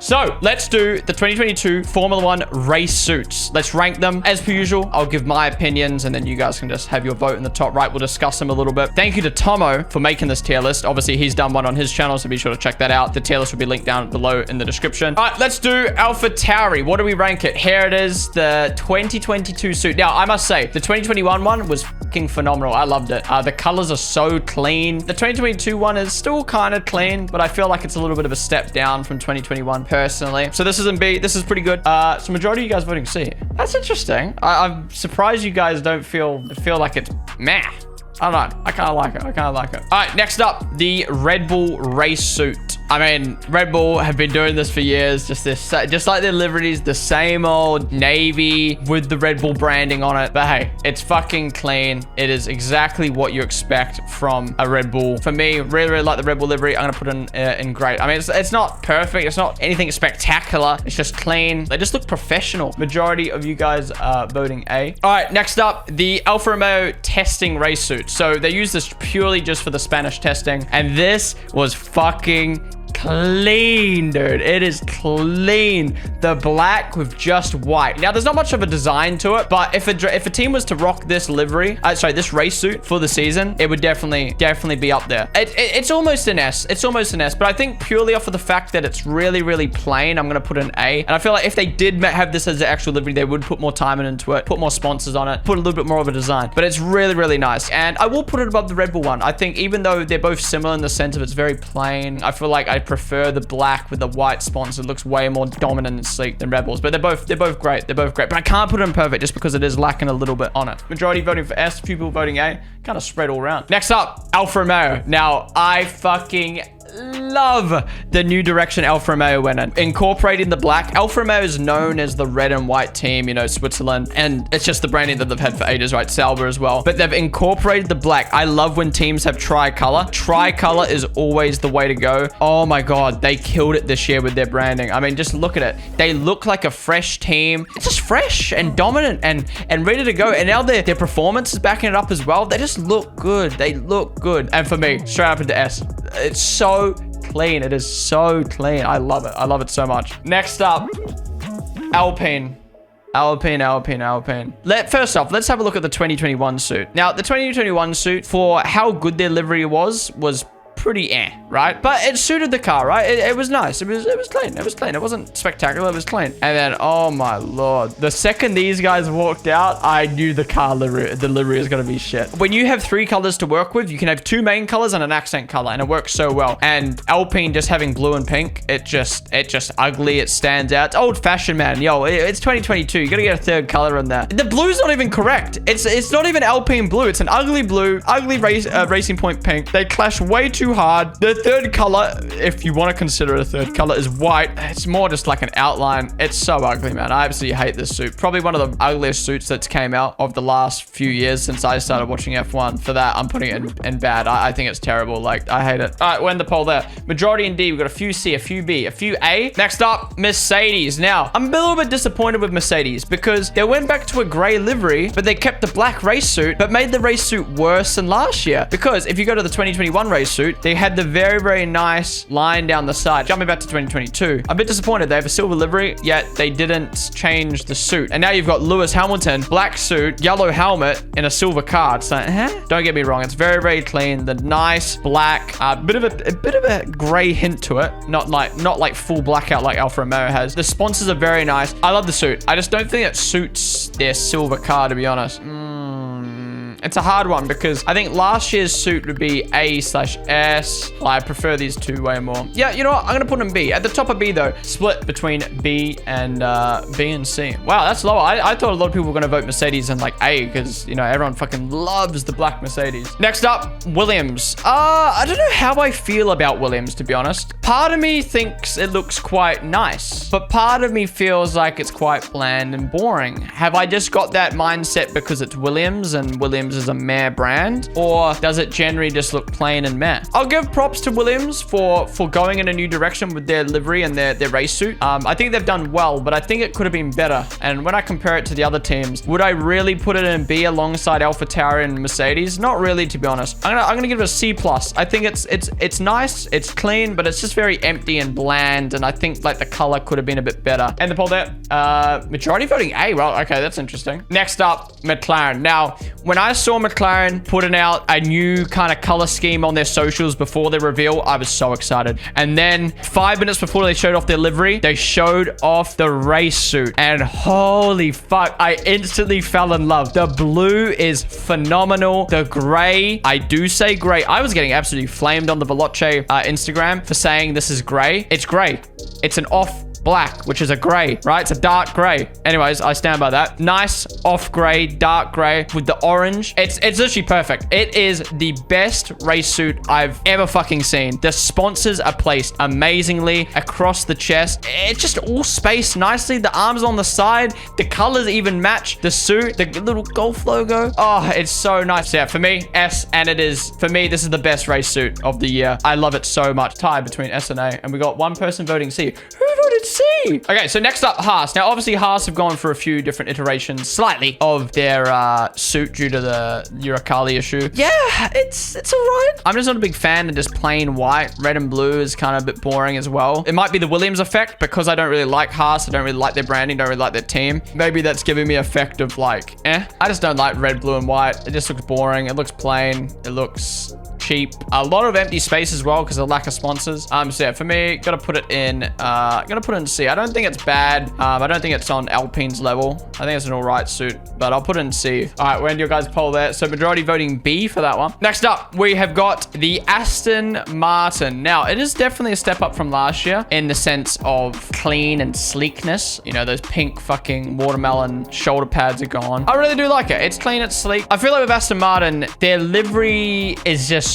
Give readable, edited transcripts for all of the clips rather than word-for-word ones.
So let's do the 2022 Formula One race suits. Let's rank them. As per usual, I'll give my opinions and then you guys can just have your vote in the top right. We'll discuss them a little bit. Thank you to Tomo for making this tier list. Obviously, he's done one on his channel, so be sure to check that out. The tier list will be linked down below in the description. All right, let's do AlphaTauri. What do we rank it? Here it is, the 2022 suit. Now, I must say, the 2021 one was fucking phenomenal. I loved it. The colors are so clean. The 2022 one is still kind of clean, but I feel like it's a little bit of a step down from 2021 personally. So this is in B. This is pretty good. So majority of you guys voting C. That's interesting. I'm surprised you guys don't feel like it's meh. I don't know. I kind of like it. All right, next up, the Red Bull race suit. I mean, Red Bull have been doing this for years. Just like their liveries, the same old navy with the Red Bull branding on it. But hey, it's fucking clean. It is exactly what you expect from a Red Bull. For me, really like the Red Bull livery. I'm gonna put in great. I mean, it's not perfect. It's not anything spectacular. It's just clean. They just look professional. Majority of you guys are voting A. All right, next up, the Alfa Romeo testing race suit. So they use this purely just for the Spanish testing. And this was fucking clean, dude. It is clean. The black with just white. Now, there's not much of a design to it, but if a team was to rock this livery, this race suit for the season, it would definitely be up there. It's almost an S. It's almost an S, but I think purely off of the fact that it's really plain, I'm gonna put an A. And I feel like if they did have this as the actual livery, they would put more time into it, put more sponsors on it, put a little bit more of a design. But it's really nice. And I will put it above the Red Bull one. I think even though they're both similar in the sense of it's very plain, I feel like I prefer the black with the white sponsor. It looks way more dominant and sleek than Red Bulls, but they're both great. But I can't put it in perfect just because it is lacking a little bit on it. Majority voting for S, few people voting A, kind of spread all around. Next up, Alfa Romeo. Now, I fucking love the new direction Alfa Romeo went in. Incorporating the black. Alfa Romeo is known as the red and white team, you know, Switzerland. And it's just the branding that they've had for ages, right? Sauber as well. But they've incorporated the black. I love when teams have tricolor. Tricolor is always the way to go. Oh my God, they killed it this year with their branding. I mean, just look at it. They look like a fresh team. It's just fresh and dominant and ready to go. And now their performance is backing it up as well. They just look good. They look good. And for me, straight up into S. It's so clean. It is so clean. I love it. I love it so much. Next up, Alpine. First off, let's have a look at the 2021 suit. Now, the 2021 suit, for how good their livery was pretty right? But it suited the car, right? It was nice. It was clean. It was clean. It wasn't spectacular. It was clean. And then, oh my Lord. The second these guys walked out, I knew the livery is going to be shit. When you have 3 colors to work with, you can have 2 main colors and an accent color, and it works so well. And Alpine just having blue and pink, it just ugly. It stands out. It's old fashioned, man. Yo, it's 2022. You got to get a 3rd color in there. The blue's not even correct. It's not even Alpine blue. It's an ugly blue, ugly Racing Point pink. They clash way too hard. The 3rd color, if you want to consider it a 3rd color, is white. It's more just like an outline. It's so ugly, man. I absolutely hate this suit. Probably one of the ugliest suits that's came out of the last few years since I started watching F1. For that, I'm putting it in bad. I think it's terrible. Like, I hate it. All right, we're in the poll there. Majority in D. We've got a few C, a few B, a few A. Next up, Mercedes. Now, I'm a little bit disappointed with Mercedes because they went back to a gray livery, but they kept the black race suit, but made the race suit worse than last year. Because if you go to the 2021 race suit, they had the very nice line down the side. Jumping back to 2022, I'm a bit disappointed. They have a silver livery, yet they didn't change the suit. And now you've got Lewis Hamilton, black suit, yellow helmet, in a silver car. So, don't get me wrong. It's very clean. The nice black, bit of a gray hint to it. Not like full blackout like Alfa Romeo has. The sponsors are very nice. I love the suit. I just don't think it suits their silver car, to be honest. It's a hard one because I think last year's suit would be A/S. I prefer these two way more. Yeah, you know what? I'm going to put them B. At the top of B, though, split between B and C. Wow, that's lower. I thought a lot of people were going to vote Mercedes and like A because, you know, everyone fucking loves the black Mercedes. Next up, Williams. I don't know how I feel about Williams, to be honest. Part of me thinks it looks quite nice, but part of me feels like it's quite bland and boring. Have I just got that mindset because it's Williams and Williams Williams is a meh brand, or does it generally just look plain and meh? I'll give props to Williams for going in a new direction with their livery and their race suit. I think they've done well, but I think it could have been better. And when I compare it to the other teams, would I really put it in B alongside AlphaTauri and Mercedes? Not really, to be honest. I'm gonna give it a C+. I think it's nice, it's clean, but it's just very empty and bland, and I think like the color could have been a bit better. And the poll there, majority voting A. Well, okay, that's interesting. Next up, McLaren. Now, when I saw McLaren putting out a new kind of color scheme on their socials before their reveal, I was so excited. And then 5 minutes before they showed off their livery, they showed off the race suit, and holy fuck, I instantly fell in love. The blue is phenomenal. The gray, I do say gray. I was getting absolutely flamed on the Veloce Instagram for saying this is gray. It's gray. It's an off black, which is a gray, right? It's a dark gray. Anyways, I stand by that. Nice off gray, dark gray with the orange. It's literally perfect. It is the best race suit I've ever fucking seen. The sponsors are placed amazingly across the chest. It's just all spaced nicely. The arms on the side, the colors even match the suit, the little golf logo. Oh, it's so nice. Yeah, for me, S, and it is, for me, this is the best race suit of the year. I love it so much. Tie between S and A, and we got one person voting C. Who voted C? Okay, so next up, Haas. Now, obviously, Haas have gone for a few different iterations, slightly, of their suit due to the Urakali issue. Yeah, it's all right. I'm just not a big fan of just plain white. Red and blue is kind of a bit boring as well. It might be the Williams effect because I don't really like Haas. I don't really like their branding. Don't really like their team. Maybe that's giving me effect of like, I just don't like red, blue, and white. It just looks boring. It looks plain. It looks cheap. A lot of empty space as well because of lack of sponsors. So yeah, for me, gotta put it in C. I don't think it's bad. I don't think it's on Alpine's level. I think it's an all right suit, but I'll put it in C. All right, we're in your guys' poll there. So majority voting B for that one. Next up, we have got the Aston Martin. Now, it is definitely a step up from last year in the sense of clean and sleekness. You know, those pink fucking watermelon shoulder pads are gone. I really do like it. It's clean, it's sleek. I feel like with Aston Martin, their livery is just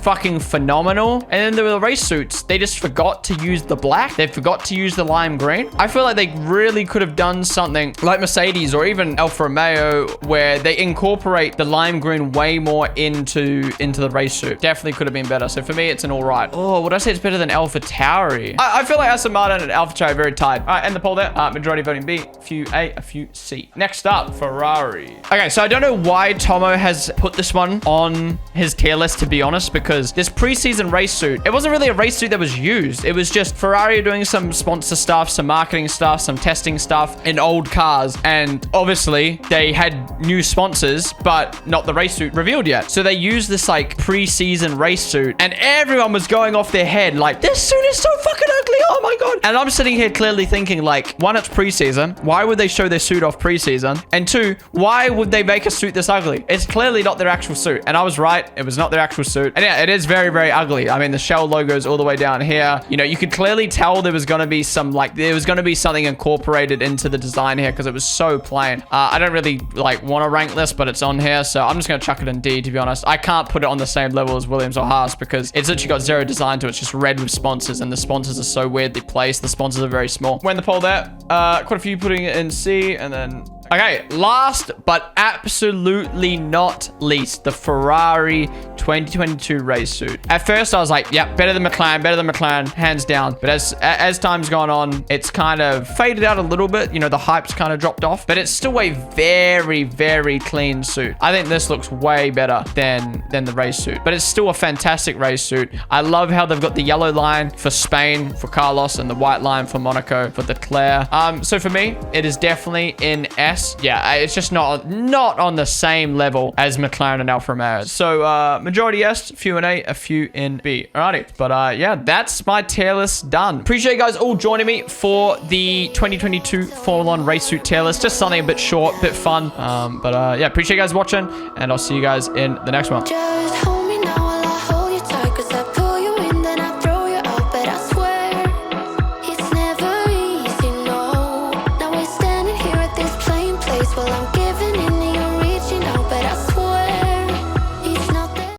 fucking phenomenal. And then the race suits, they just forgot to use the black. They forgot to use the lime green. I feel like they really could have done something like Mercedes or even Alfa Romeo where they incorporate the lime green way more into the race suit. Definitely could have been better. So for me, it's an all right. Oh, would I say it's better than AlphaTauri? I feel like Aston Martin and AlphaTauri are very tied. All right, end the poll there. Majority voting B, a few A, a few C. Next up, Ferrari. Okay, so I don't know why Tomo has put this one on his tier list, to be honest, because this preseason race suit, it wasn't really a race suit that was used. It was just Ferrari doing some sponsor stuff, some marketing stuff, some testing stuff in old cars. And obviously they had new sponsors, but not the race suit revealed yet. So they used this like preseason race suit and everyone was going off their head like, this suit is so fucking ugly. Oh my God. And I'm sitting here clearly thinking like, one, it's preseason. Why would they show their suit off preseason? And two, why would they make a suit this ugly? It's clearly not their actual suit. And I was right. It was not their actual suit. And yeah, it is very, very ugly. I mean, the shell logo's all the way down here. You know, you could clearly tell there was going to be some like, there was going to be something incorporated into the design here because it was so plain. I don't really like want to rank this, but it's on here. So I'm just going to chuck it in D, to be honest. I can't put it on the same level as Williams or Haas because it's literally got zero design to it. It's just red with sponsors and the sponsors are so weirdly placed. The sponsors are very small. We're in the poll there. Quite a few putting it in C and then... Okay, last but absolutely not least, the Ferrari 2022 race suit. At first, I was like, yeah, better than McLaren, hands down. But as time's gone on, it's kind of faded out a little bit. You know, the hype's kind of dropped off, but it's still a very, very clean suit. I think this looks way better than the race suit, but it's still a fantastic race suit. I love how they've got the yellow line for Spain, for Carlos, and the white line for Monaco, for Leclerc. So for me, it is definitely in S. Yeah, it's just not on the same level as McLaren and Alfa Romeo. So majority S, a few in A, a few in B. Alrighty, but yeah, that's my tier list done. Appreciate you guys all joining me for the 2022 Formula 1 race suit tier list. Just something a bit short, bit fun. But yeah, appreciate you guys watching, and I'll see you guys in the next one.